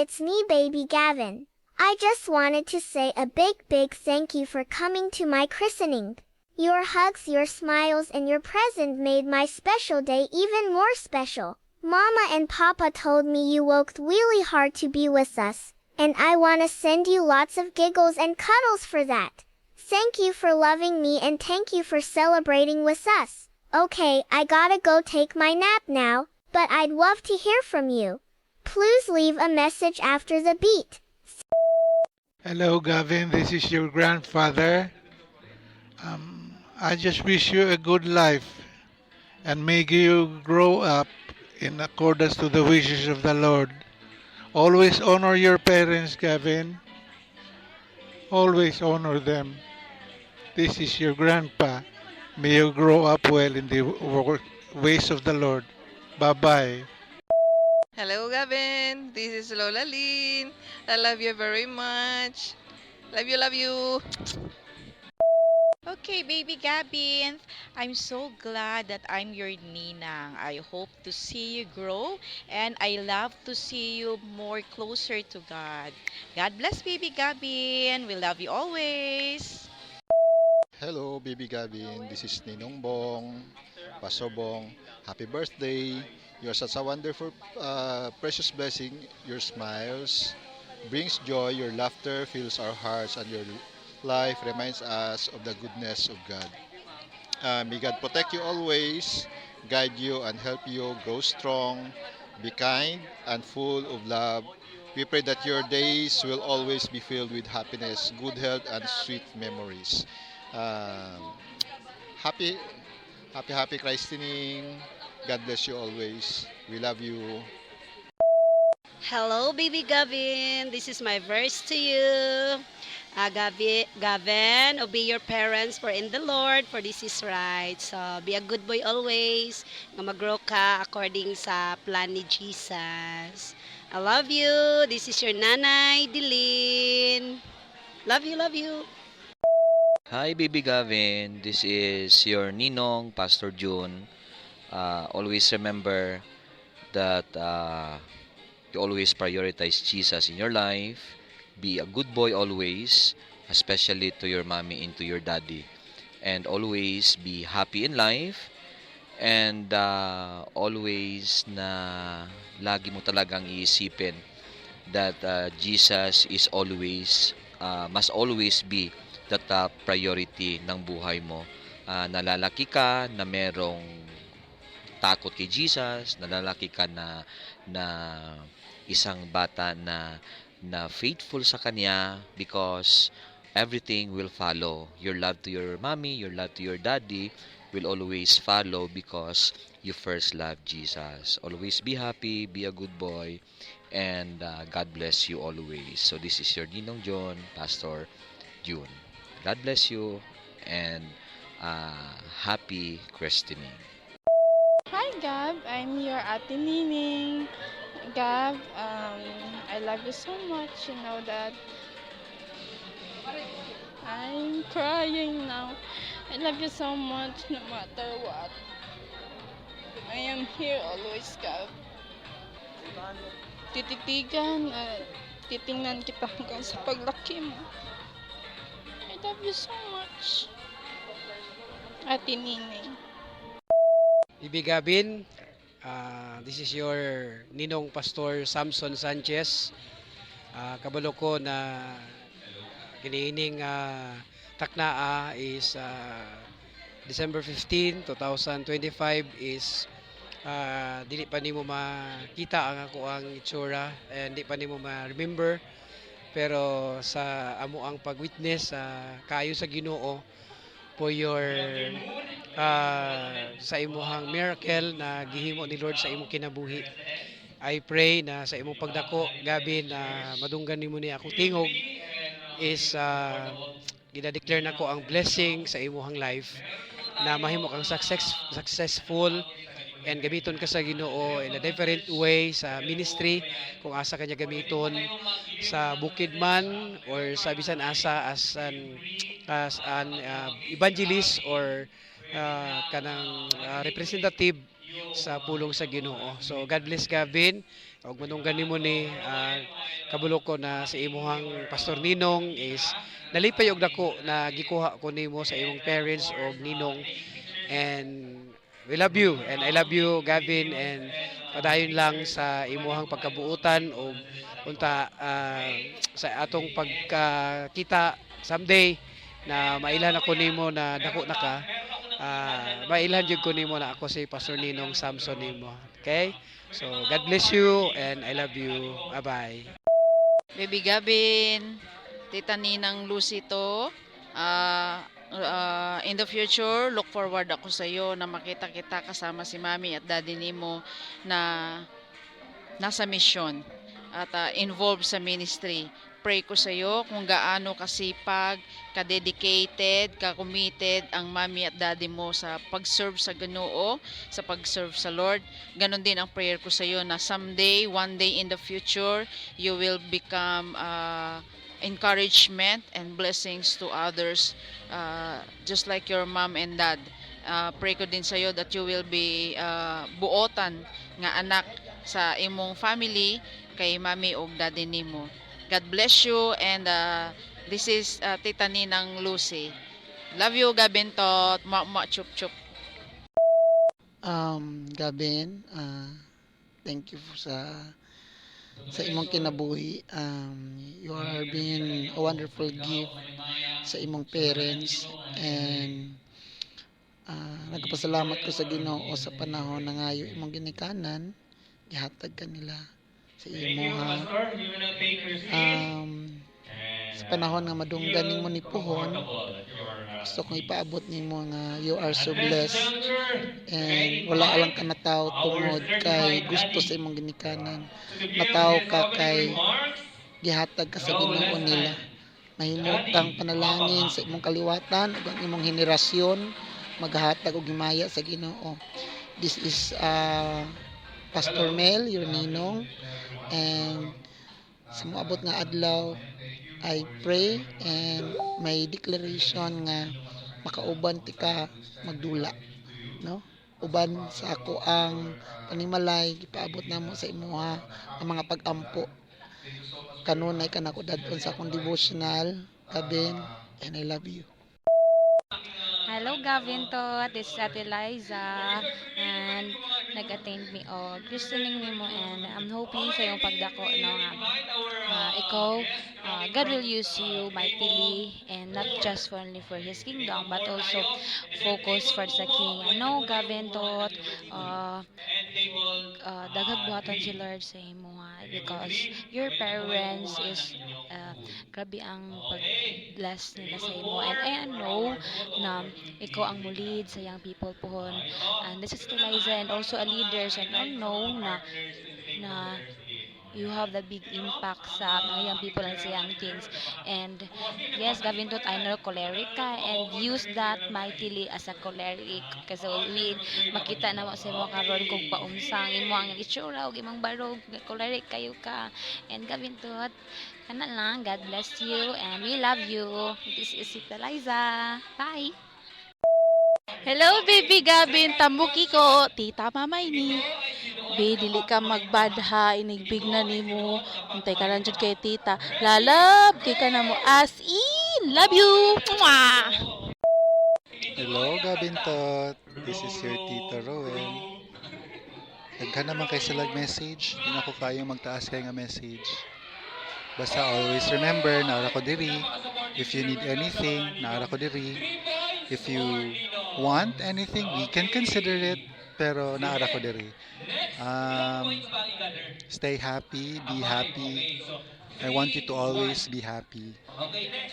it's me, baby Gavin. I just wanted to say a big thank you for coming to my christening. Your hugs, your smiles, and your present made my special day even more special. Mama and Papa told me you worked really hard to be with us, and I want to send you lots of giggles and cuddles for that. Thank you for loving me and thank you for celebrating with us. Okay, I gotta go take my nap now, but I'd love to hear from you. Please leave a message after the beep. Hello, Gavin. This is your grandfather. I just wish you a good life and may you grow up in accordance to the wishes of the Lord. Always honor your parents, Gavin. Always honor them. This is your grandpa. May you grow up well in the ways of the Lord. Bye bye. Hello, Gavin. This is Lola Lynn. I love you very much. Love you, love you. Okay, baby Gabin, I'm so glad that I'm your ninang. I hope to see you grow and I love to see you more closer to God. God bless, baby Gabin. We love you always. Hello, baby Gavin. This is Ninong Bong, Pasobong. Happy birthday. You're such a wonderful, precious blessing. Your smiles brings joy. Your laughter fills our hearts, and your life reminds us of the goodness of God. May God protect you always, guide you and help you grow strong, be kind and full of love. We pray that your days will always be filled with happiness, good health, and sweet memories. Um, happy, happy christening. God bless you always. We love you. Hello, baby Gavin. This is my verse to you. Gavin, obey your parents for in the Lord, for this is right. So, be a good boy always. Nga mag-grow ka according sa plan ni Jesus. I love you. This is your nanay, Dilin. Love you, love you. Hi, baby Gavin. This is your Ninong, Pastor June. Always remember that you always prioritize Jesus in your life. Be a good boy always, especially to your mommy and to your daddy. And always be happy in life. And always na lagi mo talagang iisipin that Jesus is always, must always be the top priority ng buhay mo. Nalalaki ka na merong takot kay Jesus, nalalaki ka na isang bata na faithful sa kanya because everything will follow. Your love to your mommy, your love to your daddy will always follow because you first love Jesus. Always be happy, be a good boy, and God bless you always. So this is your Ninong John, Pastor June. God bless you and happy christening. Hi Gab, I'm your Ate Nining. Gab, I love you so much. You know that I'm crying now. I love you so much no matter what. I am here always, Gab. Tititigan at titingnan kita hanggang sa paglaki mo. I love you so much. Ate Nining. Bibi Gabin, this is your Ninong Pastor Samson Sanchez. Kabalo ko na kiniining taknaa is December 15, 2025 is dili pa nimo makita ang ako ang itsura and di pa nimo ma-remember pero sa amo ang pag-witness kayo sa Ginoo for your sa imuhang miracle na gihimo ni Lord sa imong kinabuhi. I pray na sa imong pagdako gabi na madunggan nimo ni ako tingog is gina-declare nako ang blessing sa imuhang life na mahimo kang successful and gamiton ka sa Ginoo in a different way sa ministry kung asa kanya gamiton sa bukid man or sa bisan asa as an evangelist or kanang representative sa pulong sa Ginoo. So God bless Gavin. Og manunggan nimo ni kabulo ko na sa imuhang Pastor Ninong is nalipay og dako na gikuha ko nimo sa imong parents og ninong, and we love you and I love you Gavin, and padayon lang sa imuhang pagkabuutan og unta sa atong pagkakita someday na mailan ako nimo na dako na ka. Mailan jud ko nimo na ako si Pastor Ninong Samson nimo. Okay? So God bless you and I love you. Bye-bye. Baby Gavin, Tita Ninang Lucy to. In the future, look forward ako sa iyo na makita kita kasama si Mami at Daddy nimo na nasa mission at involved sa ministry. Pray ko sa iyo kung gaano kasipag, ka-dedicated, ka-committed ang Mami at Daddy mo sa pag-serve sa Ginoo, sa pag-serve sa Lord. Ganon din ang prayer ko sa iyo na someday, one day in the future, you will become encouragement and blessings to others, just like your mom and dad. Pray ko din sa iyo that you will be buotan nga anak sa imong family kay Mami og Daddy nimo. God bless you, and this is Tita Ninang Lucy. Love you, Gabin Tot. Chup chup. Gabin, thank you sa imong kinabuhi. You are being a wonderful gift sa imong parents, and nagpasalamat ko sa Ginoo sa panahon na ngayo imong ginikanan, gihatag kanila sa imuha. Sa panahon nga madunggan nimo ni puhon, gusto kong ipaabot nimo nga you are so blessed, and wala alang ka nataw tungod kay gusto sa imong ginikanan. Nataw ka kay gihatag ka sa Ginoo nila. Mahimutang panalangin sa imong kaliwatan ug ang imong henerasyon maghatag og himaya sa Ginoo. This is Pastor Mel, your ninong, and sa moabot nga adlaw, I pray and may declaration nga makauban ti ka magdula, no? Uban sa ako ang panimalay gipaabot namo sa imuha ang mga pag-ampo. Kanunay ka nako dadton sa akong devotional, Gavin, and I love you. Hello Gavin to, this is Ate Liza, and nag-attend me o christening nimo, and I'm hoping sa iyong pagdako no nga ikaw, God will use you mightily, and not just only for His kingdom but also focus for sa King. Ano Gavin to, daghang buhaton si Lord sa imo because your parents is grabe ang pag-bless nila sa imo, and I know na ikaw ang mulid sa young people pohon, and this is Eliza, and also a leaders, and I know na you have the big impact sa mga young people and sa young teens. And yes, Gavin Tot, I know choleric ka, and use that mightily as a choleric, kasi makita na mo sa imo karon kung paumsang imo ang itsura og imong barog, choleric kayo ka. And Gavin Tot, kana lang, God bless you and we love you. This is Sita Liza. Bye. Hello, baby Gabin. Tambuki ko, tita mamay ni. Be, dili ka magbadha, inigbig na ni mo. Untay ka lang dyan kay tita. Lalab, kay ka na mo as in. Love you. Mwah! Hello, Gabin Tot. This is your Tito Rowan. Nagka naman kayo sa message. Hindi na ko kayong magtaas kayo nga message. Basta always remember, naara ko diri. If you need anything, naara ko diri. If you want anything, we can consider it. Pero naara ko diri. Stay happy, be happy. I want you to always be happy.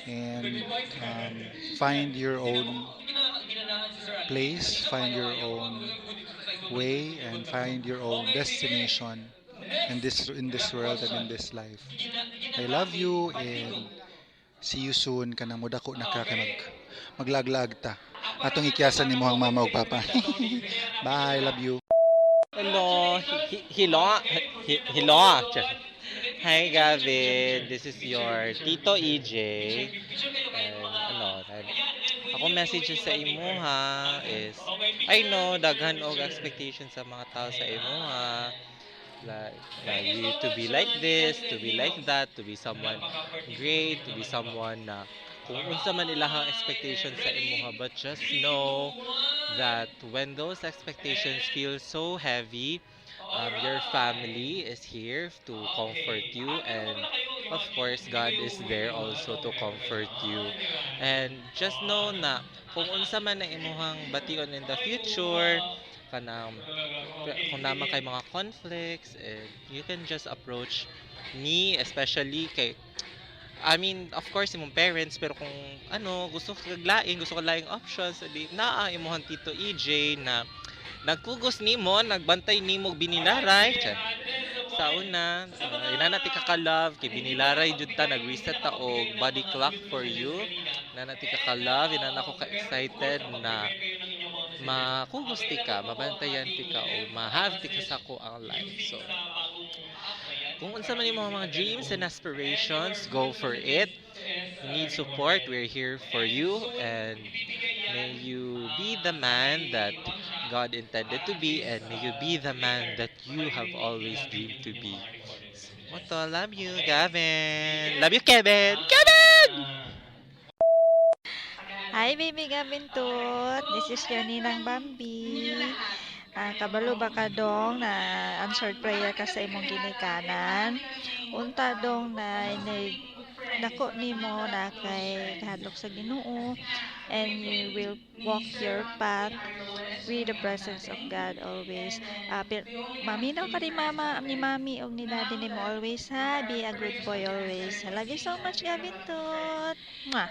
And find your own place, find your own way, and find your own destination in this world and in this life. I love you, and see you soon. Kanang mudako na ka maglaglag ta. Atong ikiyasan ni mo ang mama ug papa. Bye, love you. Hello, hello. Hi, Gavin. This is your Tito EJ. And ano, Ako message sa imuha is I know daghan og expectation sa mga tao sa imuha. Like you to be like this, to be like that, to be someone great, to be someone na kung unsa man ilahang expectations sa imuha, but just know that when those expectations feel so heavy, your family is here to comfort you, and of course God is there also to comfort you. And just know na kung unsa man ang imuhang bation in the future, kanang kung naman kay mga conflicts, you can just approach me, especially kay I mean, of course, imong parents, pero kung ano, gusto ko laing options, edi naa imong tito EJ na nagkugos nimo, nagbantay nimo binilaray. Sa una, inanati ka ka-love, kay binilaray jud ta, nag-reset ta og body clock for you. Inanati ka ka-love, inana ko ka-excited na makugos ti ka, mabantayan ti ka, o ma-have ti ka sa ko ang life. So, kung unsa man yung mga dreams and aspirations, go for it. You need support, we're here for you, and may you be the man that God intended to be, and may you be the man that you have always dreamed to be. Moto, love you, Gavin. Love you, Kevin. Kevin! Hi, baby Gavin Tut. This is your Ninang Bambi. Kabalo ba ka dong na answered prayer ka sa imong ginikanan? Unta dong na dako nimo na kay kahadlok sa Ginoo, and you will walk your path with the presence of God always. Maminaw ka ni mama, ni mami og ni daddy nimo always ha. Be a good boy always. I love you so much, Gavin Tut. Mwah.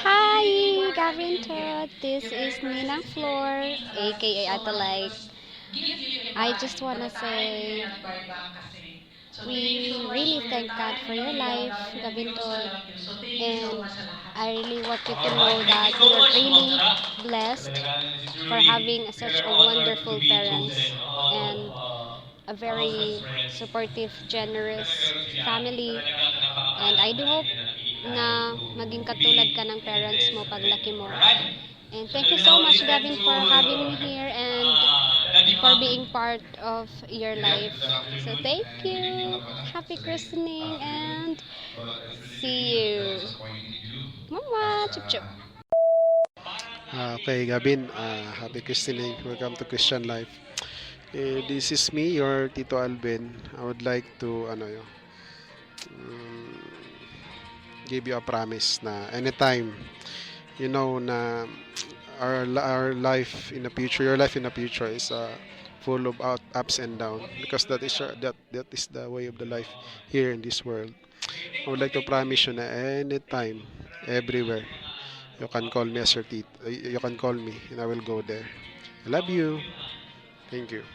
Hi, Gavin Todd. This is Nina Floor, aka Atalite. I just want to say we really thank God for your life, Gavin Todd. And I really want you to know that you're really blessed for having such a wonderful parents and a very supportive, generous family. And I do hope na maging katulad ka ng parents mo paglaki mo. And thank you so much, Gavin, for having me here and for being part of your life. So thank you. Happy christening and see you. Mama, chup chup. Okay, Gavin, happy christening. Welcome to Christian Life. This is me, your Tito Alvin. I would like to give you a promise na anytime you know na our life in the future, your life in the future is full of ups and downs, because that is the way of the life here in this world. I would like to promise you na anytime, everywhere, you can call me as your Tito. You can call me and I will go there. I love you. Thank you.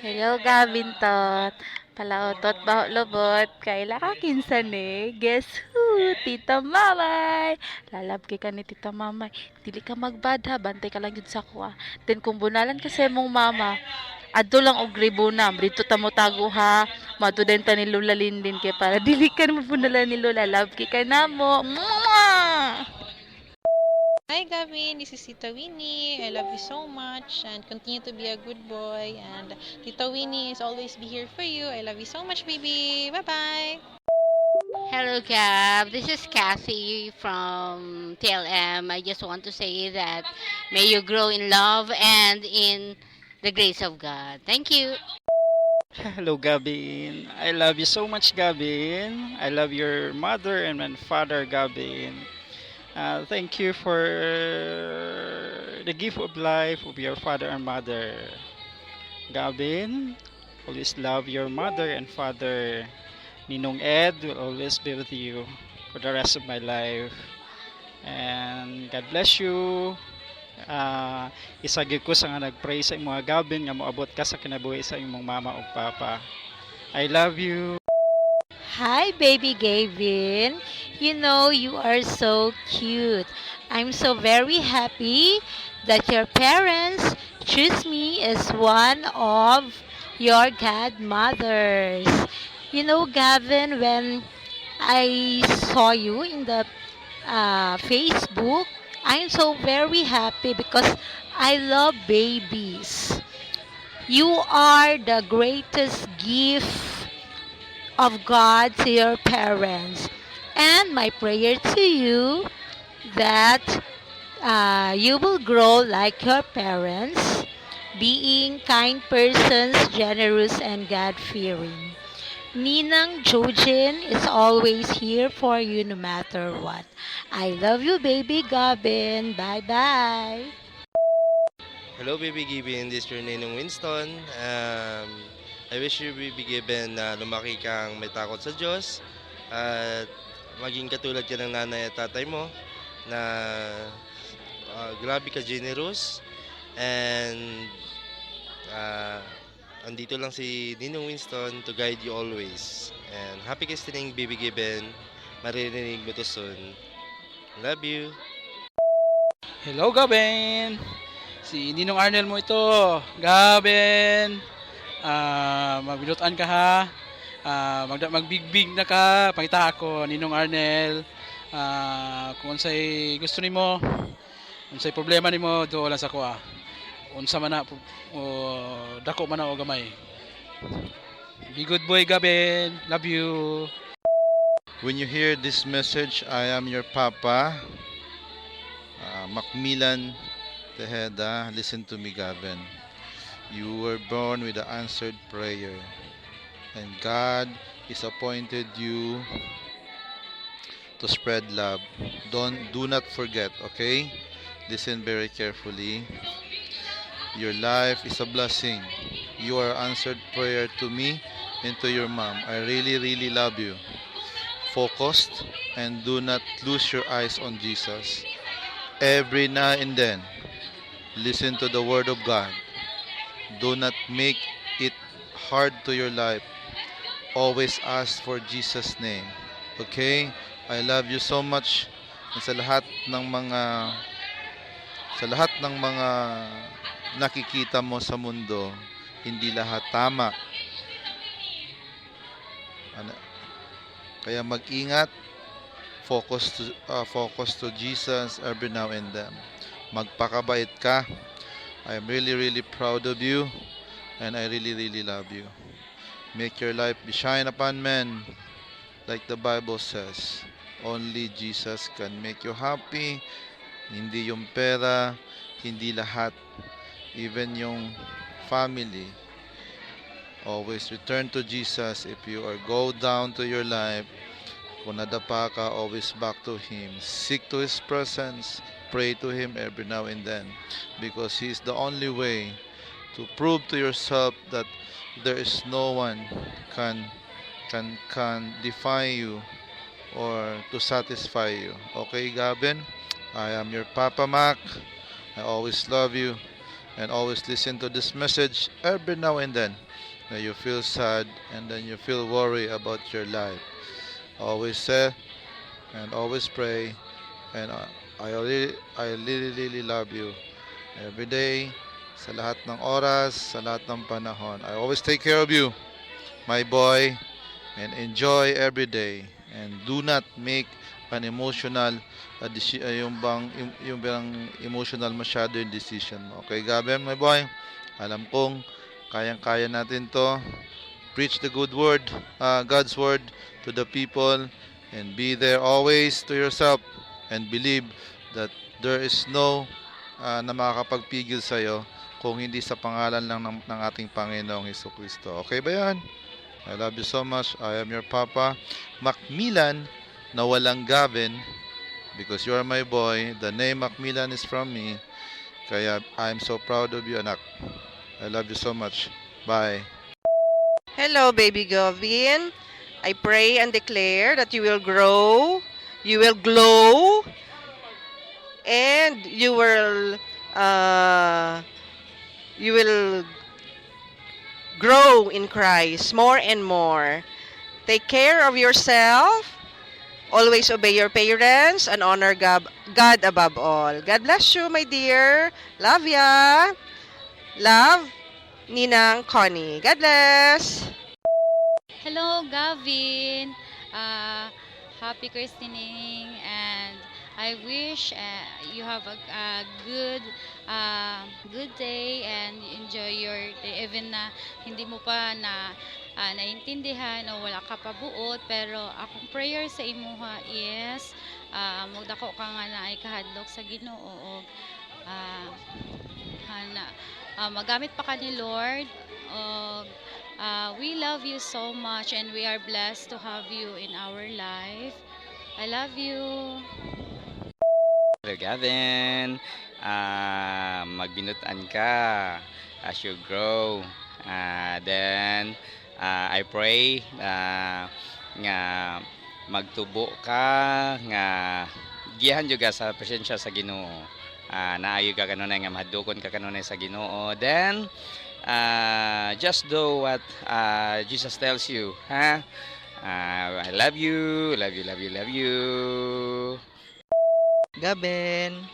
Hello, Gavin Tot. Palautot ba lobot? Kaila ka kinsan eh. Guess who? Tita Mamay. Lalabgi ka ni Tita Mamay. Dili ka magbadha, bantay ka lang yun sa kuha. Then kung bunalan ka sa mong mama, adto lang og ribunam. Rito ta mo tago ha. Matuden ta ni Lola Lindin kay para dili ka mo bunalan ni Lola. Labgi ka na mo. Mwah! Hi Gavin, this is Tita Winnie. I love you so much and continue to be a good boy. And Tita Winnie is always be here for you. I love you so much, baby. Bye-bye. Hello, Gab. This is Kathy from TLM. I just want to say that may you grow in love and in the grace of God. Thank you. Hello, Gavin. I love you so much, Gavin. I love your mother and my father, Gavin. Thank you for the gift of life of your father and mother. Gavin, always love your mother and father. Ninong Ed will always be with you for the rest of my life. And God bless you. Isagig ko sa nga nag-pray sa imong Gavin nga moabot ka sa kinabuhi sa imong mama o papa. I love you. Hi, baby Gavin. You know, you are so cute. I'm so very happy that your parents choose me as one of your godmothers. You know, Gavin, when I saw you in the Facebook. I'm so very happy because I love babies. You are the greatest gift of God to your parents. And my prayer to you that you will grow like your parents, being kind persons, generous and God-fearing. Ninang Jojin is always here for you no matter what. I love you, baby Gavin. Bye-bye. Hello, Baby Gibbon. This is your Ninong Winston. I wish you, Baby Gibbon, na lumaki kang may takot sa Diyos at maging katulad ka ng nanay at tatay mo na grabe ka generous and andito lang si Ninong Winston to guide you always. And happy christening, Baby Gibbon. Maririnig mo to soon. Love you. Hello, Gavin! Si Ninong Arnel mo ito. Gavin! Magbilutan ka ha. Magbigbig na ka. Pangita ako, Ninong Arnel. Kung unsay gusto nimo, unsay problema nimo, do lang sa ko. Unsa man na o dako man na o gamay. Be good boy, Gavin. Love you. When you hear this message, I am your Papa, Macmillan Tejeda. Listen to me, Gavin. You were born with an answered prayer, and God is appointed you to spread love. Do not forget, okay? Listen very carefully. Your life is a blessing. You are answered prayer to me and to your mom. I really, really love you. Focused and do not lose your eyes on Jesus. Every now and then, listen to the word of God. Do not make it hard to your life. Always ask for Jesus' name. Okay? I love you so much. Sa lahat ng mga nakikita mo sa mundo, hindi lahat tama. Kaya mag-ingat, focus to Jesus every now and then. Magpakabait ka. I am really, really proud of you, and I really, really love you. Make your life be shine upon men, like the Bible says. Only Jesus can make you happy. Hindi yung pera, hindi lahat. Even yung family. Always return to Jesus. If you are go down to your life, kung nadapa ka, always back to Him. Seek to His presence. Pray to Him every now and then, because He is the only way to prove to yourself that there is no one can define you or to satisfy you. Okay, Gavin? I am your Papa Mac. I always love you and always listen to this message every now and then. When you feel sad and then you feel worry about your life. Always say and always pray, and I really love you every day, sa lahat ng oras, sa lahat ng panahon. I always take care of you, my boy, and enjoy every day, and do not make an emotional yung bang emotional masyado yung decision mo. Okay, Gavin, my boy? Alam kong kayang-kaya natin to. Preach the good word, God's word to the people, and be there always to yourself, and believe that there is no na makakapagpigil sa'yo kung hindi sa pangalan lang ng ating Panginoong Hesukristo. Okay ba yan? I love you so much. I am your Papa, Macmillan, na walang Gavin, because you are my boy. The name Macmillan is from me. Kaya I'm so proud of you, anak. I love you so much. Bye. Hello, baby Gavin. I pray and declare that you will grow, you will glow, and you will grow in Christ more and more. Take care of yourself. Always obey your parents and honor God above all. God bless you, my dear. Love ya. Love, Ninang Connie. God bless. Hello, Gavin. Happy christening, and I wish you have a good day and enjoy your day even na hindi mo pa naintindihan o wala ka pa buot, pero akong prayer sa imuha is magdako ka nga na ay kahadlok sa Ginoo og magamit pa ka ni Lord. We love you so much and we are blessed to have you in our life. I love you. Hello, Gavin. Magbinutan ka as you grow. Then, I pray nga magtubo ka, nga gihan juga sa presensya sa Ginoo. Naayo ka kanunay nga mahadukon ka kanunay sa Ginoo. Then, just do what Jesus tells you. Ha? I love you, love you, love you, love you. Gavin,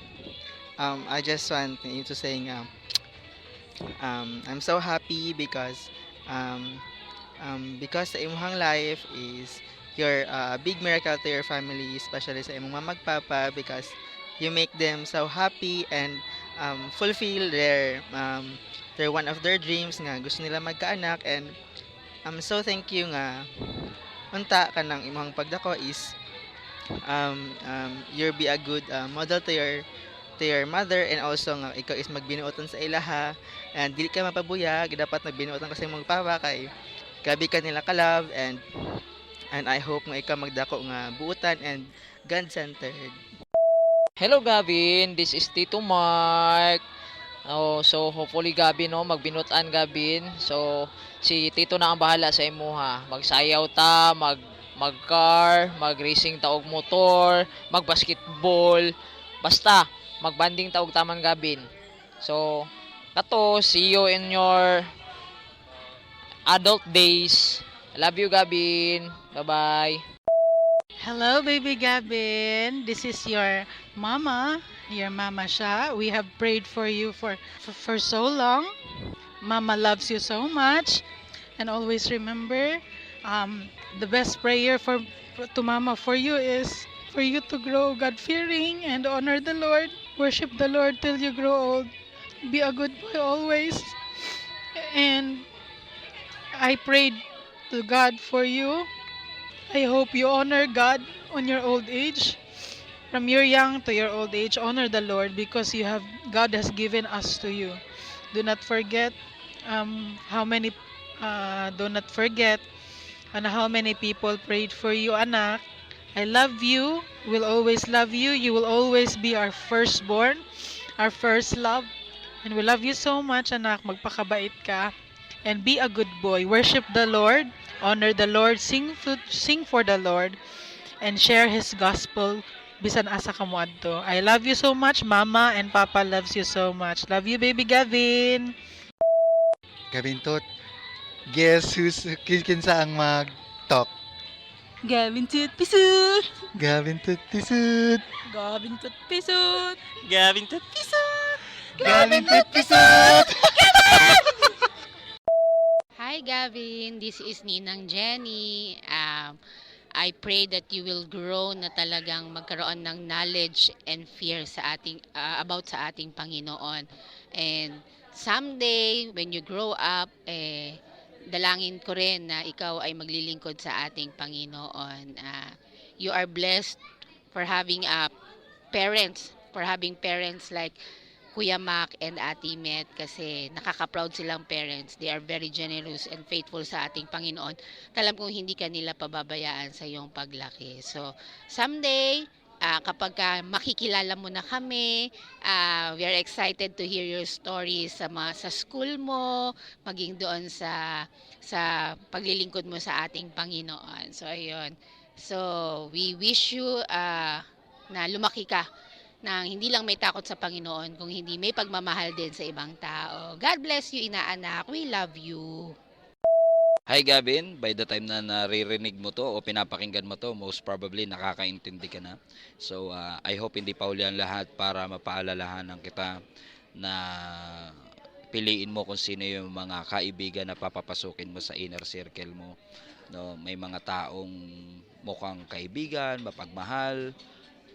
I just want you to say I'm so happy because sa imong life is your big miracle to your family, especially sa imong mama ug papa, because you make them so happy and fulfill their one of their dreams nga gusto nila magkaanak. And so thank you nga unta kanang imong pagdako is you'll be a good model to your mother, and also nga ikaw is magbinuoton sa ilaha and dili ka mapabuyag, dapat nagbinuoton ka sa imong papa kay grabe ka nila ka-love, and I hope nga ikaw magdako nga buutan and God-centered. Hello Gavin, this is Tito Mark. So hopefully Gavin magbinutan Gavin. So si Tito na ang bahala sa imuha. Magsayaw ta, mag-car, mag-racing ta og motor, mag-basketball, basta magbanding ta og taman Gavin. So kato, see you in your adult days. I love you Gavin. Bye-bye. Hello, baby Gavin. This is your mama. Your mama siya. We have prayed for you for so long. Mama loves you so much. And always remember, the best prayer to mama for you is for you to grow God-fearing and honor the Lord. Worship the Lord till you grow old. Be a good boy always. And I prayed to God for you. I hope you honor God on your old age. From your young to your old age, honor the Lord because God has given us to you. Do not forget how many people prayed for you, anak. I love you. Will always love you. You will always be our firstborn, our first love. And we love you so much, anak. Magpakabait ka. And be a good boy. Worship the Lord. Honor the Lord. Sing for the Lord. And share His gospel. Bisan asa ka mo adto. I love you so much. Mama and Papa loves you so much. Love you, baby Gavin. Gavin Tot. Guess who's kinsa ang mag-talk? Gavin Tut Pisut. Gavin Tot Pisut. Gavin Tut Pisut. Gavin Tot Pisut. Gavin Tut Pisut. Hi Gavin, this is Ninang Jenny. I pray that you will grow na talagang magkaroon ng knowledge and fear sa about sa ating Panginoon. And someday, when you grow up, dalangin ko rin na ikaw ay maglilingkod sa ating Panginoon. You are blessed for having parents like Kuya Mac and Ate Met kasi nakaka-proud silang parents. They are very generous and faithful sa ating Panginoon. Alam kong hindi ka nila pababayaan sa iyong paglaki. So, someday, kapag makikilala mo na kami, we are excited to hear your stories sa school mo, maging doon sa paglilingkod mo sa ating Panginoon. So, ayun. So, we wish you na lumaki ka nang hindi lang may takot sa Panginoon, kung hindi may pagmamahal din sa ibang tao. God bless you, inaanak. We love you. Hi Gavin, by the time na naririnig mo to o pinapakinggan mo to, most probably nakakaintindi ka na. So I hope hindi pa uli ang lahat para mapaalalahanan kita na piliin mo kung sino yung mga kaibigan na papapasukin mo sa inner circle mo. No, may mga taong mukhang kaibigan, mapagmahal,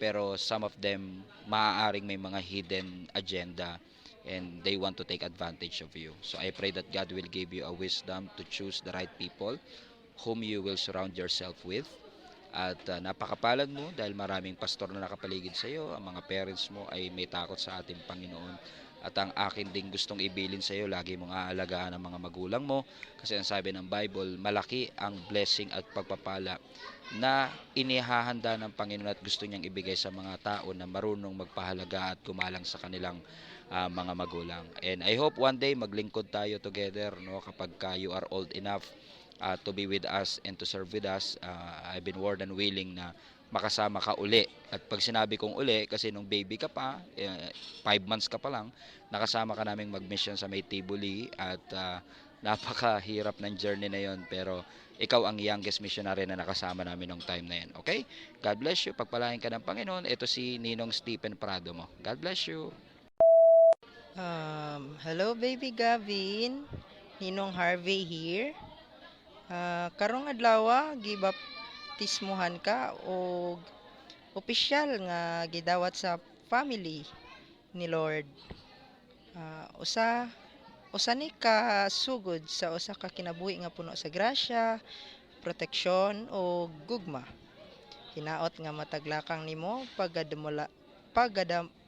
pero some of them maaaring may mga hidden agenda and they want to take advantage of you. So I pray that God will give you a wisdom to choose the right people whom you will surround yourself with. At napakapalad mo dahil maraming pastor na nakapaligid sa iyo. Ang mga parents mo ay may takot sa ating Panginoon. At ang akin ding gustong ibilin sa iyo, lagi mong aalagaan ang mga magulang mo. Kasi ang sabi ng Bible, malaki ang blessing at pagpapala na inihahanda ng Panginoon at gusto niyang ibigay sa mga tao na marunong magpahalaga at gumalang sa kanilang mga magulang. And I hope one day maglingkod tayo together, no, kapag you are old enough to be with us and to serve with us. I've been more than willing na makasama ka uli. At pag sinabi kong uli, kasi nung baby ka pa, 5 months ka pa lang, nakasama ka naming mag-mission sa May Tibuli at napakahirap ng journey na yon, pero ikaw ang youngest missionary na nakasama namin nung time na yan. Okay? God bless you. Pagpalain ka ng Panginoon. Ito si Ninong Stephen Prado mo. God bless you. Hello baby Gavin, Ninong Harvey here. Karong adlaw gibaptismuhan ka o opisyal nga gidawat sa family ni Lord. Usa ni ka sugod sa usa ka kinabuhi nga puno sa grasya, proteksyon o gugma. Hinaot nga mataglakang nimo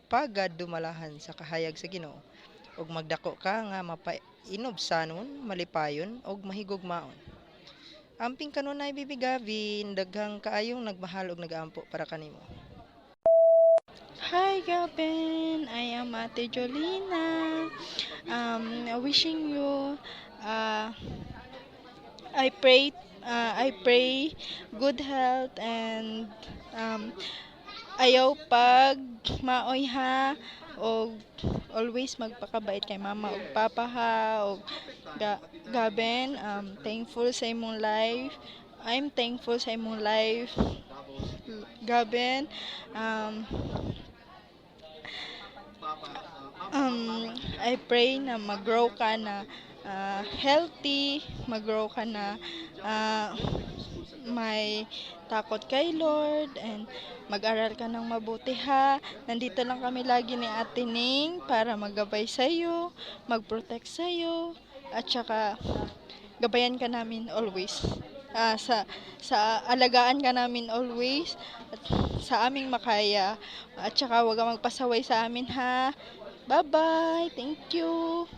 pagadumalahan sa kahayag sa Ginoo ug magdako ka nga mapainobsanon, malipayon ug mahigugmaon. Amping kanunay Bibi Gavin, daghang kaayong nagmahal ug nagaampo para kanimo. Hi Gavin, I am Ate Jolina. Wishing you I pray good health and ayaw pag maoy ha o always magpakabait kay mama ug papa ha ug Gavin, thankful sa imong life. I'm thankful sa imong life. Gavin, I pray na mag-grow ka na healthy, mag-grow ka na may takot kay Lord, and mag-aral ka ng mabuti ha. Nandito lang kami lagi ni Ate Ning para maggabay sa'yo, mag-protect sa'yo, at saka gabayan ka namin always. Sa alagaan ka namin always at sa aming makaya, at saka huwag kang magpasaway sa amin ha. Bye-bye. Thank you.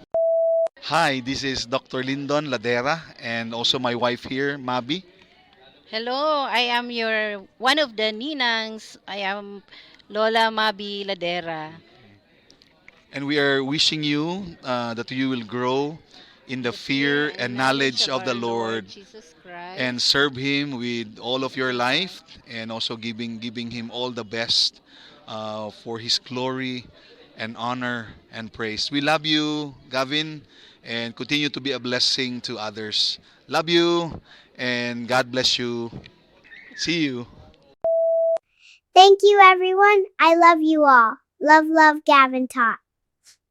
Hi, this is Dr. Lyndon Ladera and also my wife here, Mabi. Hello, I am one of the Ninangs. I am Lola Mabi Ladera. And we are wishing you that you will grow in the fear and knowledge of the Lord Jesus Christ. and serve Him with all of your life, and also giving Him all the best for His glory and honor and praise. We love you, Gavin, and continue to be a blessing to others. Love you, and God bless you. See you. Thank you, everyone. I love you all. Love, love, Gavin Tot.